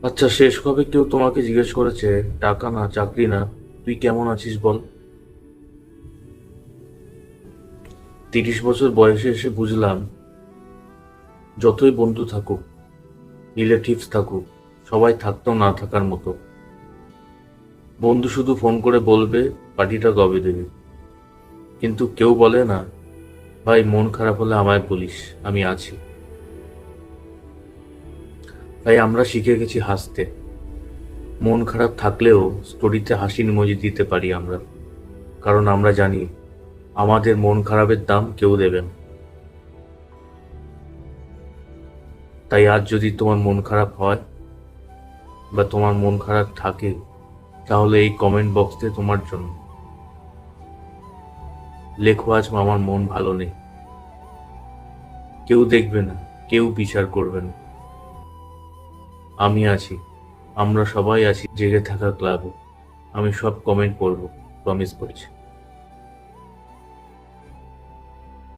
আচ্ছা, শেষ কবে কেউ তোমাকে জিজ্ঞেস করেছে, টাকা না চাকরি না, তুই কেমন আছিস বল? 30 বছর বয়সে এসে বুঝলাম, যতই বন্ধু থাকুক, রিলেটিভস থাকুক, সবাই থাকতো না থাকার মতো। বন্ধু শুধু ফোন করে বলবে পার্টিটা কবে দেবে, কিন্তু কেউ বলে না, ভাই মন খারাপ হলে আমায় বলিস, আমি আছি। তাই আমরা শিখে গেছি হাসতে। মন খারাপ থাকলেও স্টোরিতে হাসির ইমোজি দিতে পারি আমরা, কারণ আমরা জানি আমাদের মন খারাপের দাম কেউ দেবে না। তাই আজ যদি তোমার মন খারাপ হয় বা তোমার মন খারাপ থাকে, তাহলে এই কমেন্ট বক্সে তোমার জন্য লেখো, আজ আমার মন ভালো নেই। কেউ দেখবে না, কেউ বিচার করবে না, আমি আছি। আমরা সবাই আছি জেগে থাকা ক্লাবে। আমি সব কমেন্ট পড়বো, প্রমিস করছি।